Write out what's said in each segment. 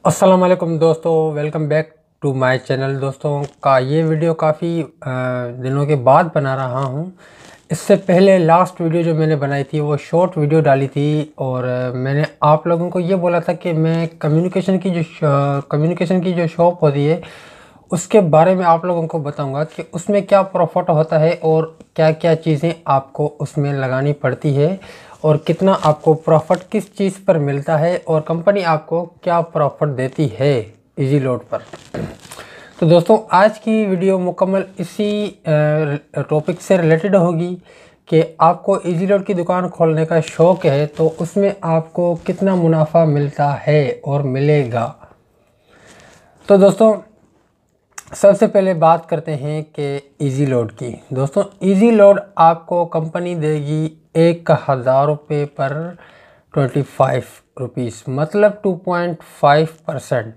अस्सलाम वालेकुम दोस्तों, welcome back to my channel. दोस्तों का ये वीडियो काफ़ी दिनों के बाद बना रहा हूँ। इससे पहले लास्ट वीडियो जो मैंने बनाई थी वो शॉर्ट वीडियो डाली थी और मैंने आप लोगों को ये बोला था कि मैं कम्युनिकेशन की जो शॉप होती है उसके बारे में आप लोगों को बताऊंगा कि उसमें क्या प्रॉफिट होता है और क्या क्या चीज़ें आपको उसमें लगानी पड़ती है और कितना आपको प्रॉफिट किस चीज़ पर मिलता है और कंपनी आपको क्या प्रॉफिट देती है इजी लोड पर। तो दोस्तों आज की वीडियो मुकम्मल इसी टॉपिक से रिलेटेड होगी कि आपको इजी लोड की दुकान खोलने का शौक़ है तो उसमें आपको कितना मुनाफा मिलता है और मिलेगा। तो दोस्तों सबसे पहले बात करते हैं कि इजी लोड की। दोस्तों इजी लोड आपको कंपनी देगी 1,000 रुपये पर 25 रुपीज़, मतलब 2.5%।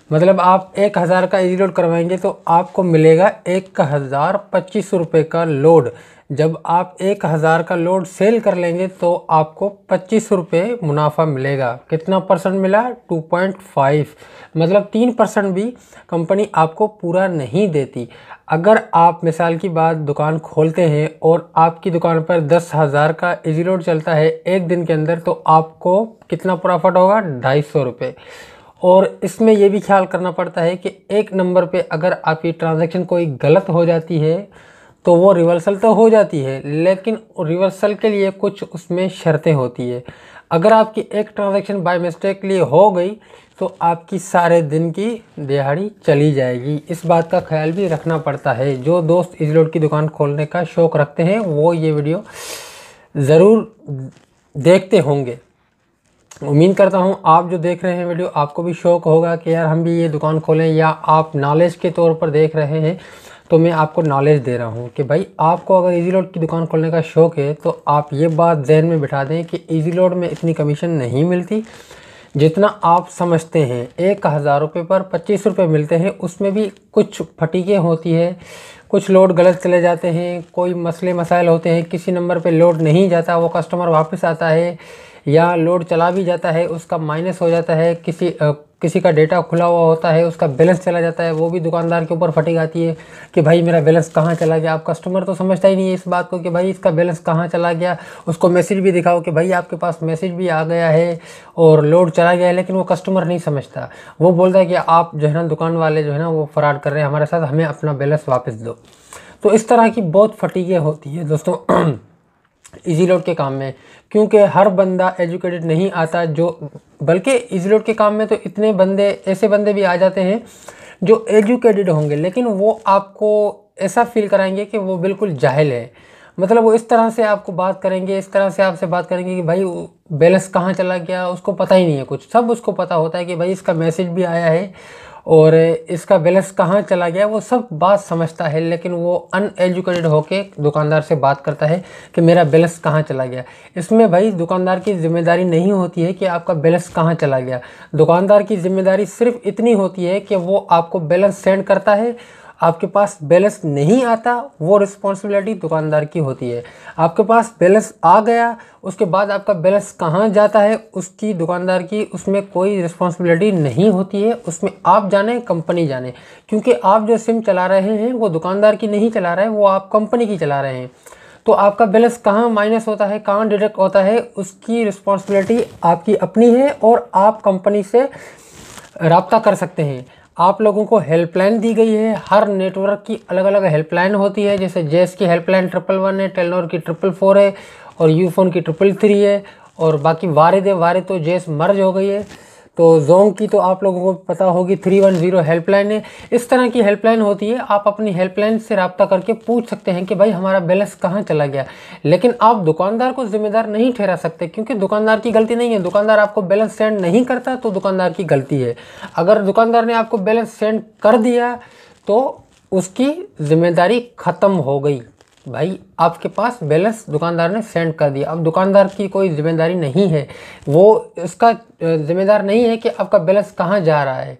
मतलब आप 1,000 का इजी लोड करवाएंगे तो आपको मिलेगा 1,025 रुपये का लोड। जब आप 1,000 का लोड सेल कर लेंगे तो आपको 25 रुपये मुनाफा मिलेगा। कितना परसेंट मिला? 2.5, मतलब 3% भी कंपनी आपको पूरा नहीं देती। अगर आप मिसाल की बात दुकान खोलते हैं और आपकी दुकान पर 10,000 का इजी लोड चलता है एक दिन के अंदर, तो आपको कितना प्रॉफिट होगा? 250 रुपये। और इसमें यह भी ख्याल करना पड़ता है कि एक नंबर पे अगर आपकी ट्रांजैक्शन कोई गलत हो जाती है तो वो रिवर्सल तो हो जाती है, लेकिन रिवर्सल के लिए कुछ उसमें शर्तें होती है। अगर आपकी एक ट्रांजैक्शन बाय मिस्टेकली हो गई तो आपकी सारे दिन की दिहाड़ी चली जाएगी। इस बात का ख्याल भी रखना पड़ता है। जो दोस्त इजी लोड की दुकान खोलने का शौक़ रखते हैं वो ये वीडियो ज़रूर देखते होंगे। उम्मीद करता हूँ आप जो देख रहे हैं वीडियो आपको भी शौक़ होगा कि यार हम भी ये दुकान खोलें, या आप नॉलेज के तौर पर देख रहे हैं तो मैं आपको नॉलेज दे रहा हूँ कि भाई आपको अगर इजी लोड की दुकान खोलने का शौक़ है तो आप ये बात जहन में बिठा दें कि इजी लोड में इतनी कमीशन नहीं मिलती जितना आप समझते हैं। 1,000 रुपये पर 25 रुपये मिलते हैं, उसमें भी कुछ फटीकें होती है, कुछ लोड गलत चले जाते हैं, कोई मसले मसाइल होते हैं, किसी नंबर पे लोड नहीं जाता, वो कस्टमर वापस आता है, या लोड चला भी जाता है उसका माइनस हो जाता है, किसी का डेटा खुला हुआ होता है उसका बैलेंस चला जाता है, वो भी दुकानदार के ऊपर फटीक आती है कि भाई मेरा बैलेंस कहाँ चला गया। आप कस्टमर तो समझता ही नहीं है इस बात को कि भाई इसका बैलेंस कहाँ चला गया। उसको मैसेज भी दिखाओ कि भाई आपके पास मैसेज भी आ गया है और लोड चला गया है, लेकिन वो कस्टमर नहीं समझता। वो बोलता है कि आप जो है ना दुकान वाले जो है ना वो फ्रॉड कर रहे हैं हमारे साथ, हमें अपना बैलेंस वापस दो। तो इस तरह की बहुत फटीकें होती है दोस्तों इजी लोड के काम में, क्योंकि हर बंदा एजुकेटेड नहीं आता। बल्कि इजी लोड के काम में तो इतने बंदे, ऐसे बंदे भी आ जाते हैं जो एजुकेटेड होंगे लेकिन वो आपको ऐसा फील कराएंगे कि वो बिल्कुल जाहिल है। मतलब वो इस तरह से आपको बात करेंगे, इस तरह से आपसे बात करेंगे कि भाई बैलेंस कहाँ चला गया, उसको पता ही नहीं है कुछ। सब उसको पता होता है कि भाई इसका मैसेज भी आया है और इसका बैलेंस कहाँ चला गया, वो सब बात समझता है, लेकिन वो अनएजुकेटेड होके दुकानदार से बात करता है कि मेरा बैलेंस कहाँ चला गया। इसमें भाई दुकानदार की जिम्मेदारी नहीं होती है कि आपका बैलेंस कहाँ चला गया। दुकानदार की जिम्मेदारी सिर्फ इतनी होती है कि वो आपको बैलेंस सेंड करता है, आपके पास बैलेंस नहीं आता वो रिस्पॉन्सिबिलिटी दुकानदार की होती है। आपके पास बैलेंस आ गया उसके बाद आपका बैलेंस कहाँ जाता है उसकी दुकानदार की उसमें कोई रिस्पॉन्सिबिलिटी नहीं होती है। उसमें आप जाने, कंपनी जाने, क्योंकि आप जो सिम चला रहे हैं वो दुकानदार की नहीं चला रहे हैं, वो आप कंपनी की चला रहे हैं। तो आपका बैलेंस कहाँ माइनस होता है, कहाँ डिडक्ट होता है, उसकी रिस्पॉन्सिबिलिटी आपकी अपनी है और आप कंपनी से रब्ता कर सकते हैं। आप लोगों को हेल्पलाइन दी गई है, हर नेटवर्क की अलग अलग हेल्पलाइन होती है। जैसे जेस की हेल्पलाइन 111 है, टेलनोर की 444 है और यूफोन की 333 है, और बाकी वारिद है। वारिद तो जेस मर्ज हो गई है। तो जोंग की तो आप लोगों को पता होगी 310 हेल्पलाइन है। इस तरह की हेल्पलाइन होती है, आप अपनी हेल्पलाइन से रब्ता करके पूछ सकते हैं कि भाई हमारा बैलेंस कहाँ चला गया। लेकिन आप दुकानदार को जिम्मेदार नहीं ठहरा सकते, क्योंकि दुकानदार की गलती नहीं है। दुकानदार आपको बैलेंस सेंड नहीं करता तो दुकानदार की गलती है। अगर दुकानदार ने आपको बैलेंस सेंड कर दिया तो उसकी जिम्मेदारी ख़त्म हो गई। भाई आपके पास बैलेंस दुकानदार ने सेंड कर दिया, अब दुकानदार की कोई जिम्मेदारी नहीं है, वो इसका जिम्मेदार नहीं है कि आपका बैलेंस कहाँ जा रहा है।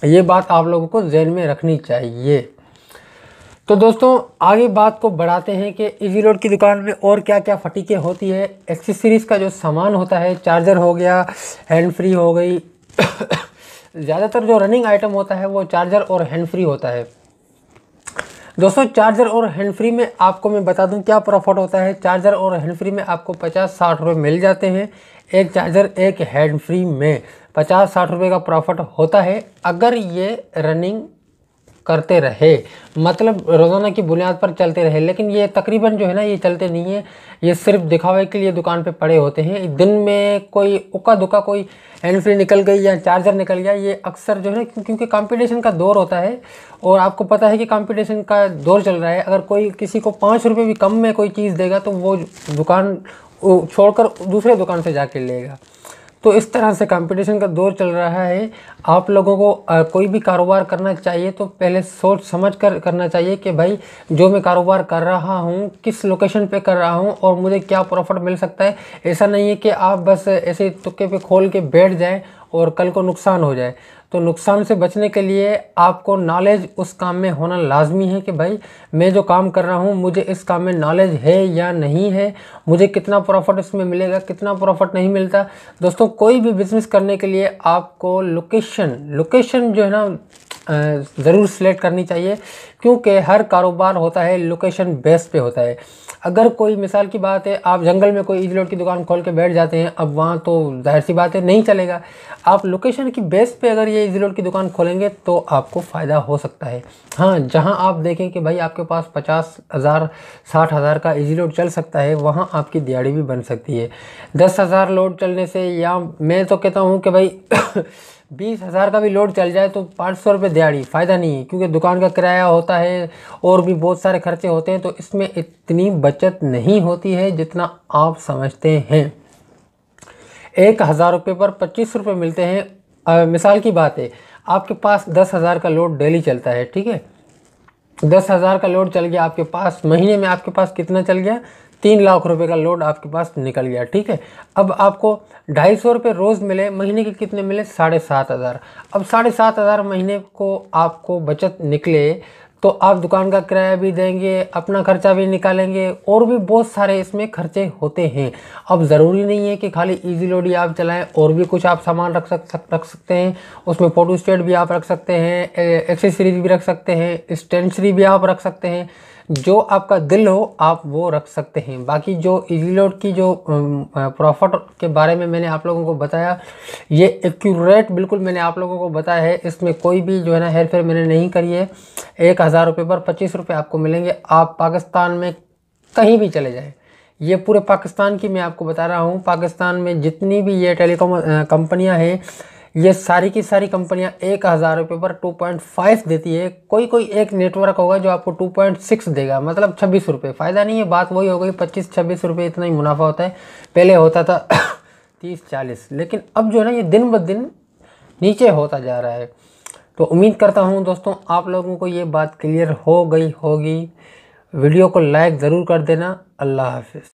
ये बात आप लोगों को ज़हन में रखनी चाहिए। तो दोस्तों आगे बात को बढ़ाते हैं कि इजी लोड की दुकान में और क्या क्या फटीकें होती है। एक्सेसरीज़ का जो सामान होता है, चार्जर हो गया, हैंड फ्री हो गई ज़्यादातर जो रनिंग आइटम होता है वो चार्जर और हैंड फ्री होता है। दोस्तों चार्जर और हैंड फ्री में आपको मैं बता दूं क्या प्रॉफिट होता है। चार्जर और हैंड फ्री में आपको 50-60 रुपये मिल जाते हैं। एक चार्जर एक हैंड फ्री में 50-60 रुपये का प्रॉफिट होता है अगर ये रनिंग करते रहे, मतलब रोज़ाना की बुनियाद पर चलते रहे। लेकिन ये तकरीबन जो है ना ये चलते नहीं है, ये सिर्फ दिखावे के लिए दुकान पे पड़े होते हैं। दिन में कोई उक्का दुक्का कोई हैंड फ्री निकल गई या चार्जर निकल गया, ये अक्सर जो है ना क्योंकि कंपटीशन का दौर होता है और आपको पता है कि कंपटीशन का दौर चल रहा है। अगर कोई किसी को 5 रुपये भी कम में कोई चीज़ देगा तो वो दुकान छोड़कर दूसरे दुकान से जाके लेगा। तो इस तरह से कंपटीशन का दौर चल रहा है। आप लोगों को कोई भी कारोबार करना चाहिए तो पहले सोच समझ कर करना चाहिए कि भाई जो मैं कारोबार कर रहा हूँ किस लोकेशन पे कर रहा हूँ और मुझे क्या प्रॉफिट मिल सकता है। ऐसा नहीं है कि आप बस ऐसे तुक्के पे खोल के बैठ जाएं और कल को नुकसान हो जाए। तो नुकसान से बचने के लिए आपको नॉलेज उस काम में होना लाजमी है कि भाई मैं जो काम कर रहा हूँ मुझे इस काम में नॉलेज है या नहीं है, मुझे कितना प्रॉफिट इसमें मिलेगा, कितना प्रॉफिट नहीं मिलता। दोस्तों कोई भी बिज़नेस करने के लिए आपको लोकेशन जो है ना ज़रूर सिलेक्ट करनी चाहिए, क्योंकि हर कारोबार होता है लोकेशन बेस पे होता है। अगर कोई मिसाल की बात है आप जंगल में कोई इजी लोड की दुकान खोल के बैठ जाते हैं, अब वहाँ तो जाहिर सी बात है नहीं चलेगा। आप लोकेशन की बेस पे अगर ये इजी लोड की दुकान खोलेंगे तो आपको फ़ायदा हो सकता है। हाँ, जहाँ आप देखें कि भाई आपके पास 50,000 60,000 का इजी लोड चल सकता है, वहाँ आपकी दिहाड़ी भी बन सकती है। 10,000 लोड चलने से, या मैं तो कहता हूँ कि भाई 20,000 का भी लोड चल जाए तो 500 रुपये दिहाड़ी फ़ायदा नहीं है, क्योंकि दुकान का किराया होता है और भी बहुत सारे खर्चे होते हैं। तो इसमें इतनी बचत नहीं होती है जितना आप समझते हैं। 1,000 रुपये पर 25 रुपये मिलते हैं। मिसाल की बात है आपके पास 10,000 का लोड डेली चलता है, ठीक है। 10,000 का लोड चल गया आपके पास, महीने में आपके पास कितना चल गया, 3 लाख रुपए का लोड आपके पास निकल गया, ठीक है। अब आपको 250 रुपये रोज़ मिले, महीने के कितने मिले, 7,500। अब 7,500 महीने को आपको बचत निकले तो आप दुकान का किराया भी देंगे, अपना खर्चा भी निकालेंगे और भी बहुत सारे इसमें खर्चे होते हैं। अब ज़रूरी नहीं है कि खाली इजी लोड ही आप चलाएं, और भी कुछ आप सामान रख सकते हैं। उसमें फोटो स्टेट भी आप रख सकते हैं, एक्सेसरीज भी रख सकते हैं, स्टेशनरी भी आप रख सकते हैं। जो आपका दिल हो आप वो रख सकते हैं। बाकी जो इजी लोड की जो प्रॉफिट के बारे में मैंने आप लोगों को बताया, ये एक्यूरेट बिल्कुल मैंने आप लोगों को बताया है। इसमें कोई भी जो है ना हेर फेर मैंने नहीं करी है। 1,000 रुपये पर 25 रुपये आपको मिलेंगे। आप पाकिस्तान में कहीं भी चले जाएँ, ये पूरे पाकिस्तान की मैं आपको बता रहा हूँ। पाकिस्तान में जितनी भी ये टेलीकॉम कंपनियाँ हैं, ये सारी की सारी कंपनियां 1,000 रुपये पर 2.5 देती है। कोई एक नेटवर्क होगा जो आपको 2.6 देगा, मतलब 26 रुपये। फ़ायदा नहीं है, बात वही हो गई, 25-26 रुपये इतना ही मुनाफा होता है। पहले होता था 30-40, लेकिन अब जो है ना ये दिन ब दिन नीचे होता जा रहा है। तो उम्मीद करता हूँ दोस्तों आप लोगों को ये बात क्लियर हो गई होगी। वीडियो को लाइक ज़रूर कर देना। अल्लाह हाफिज़।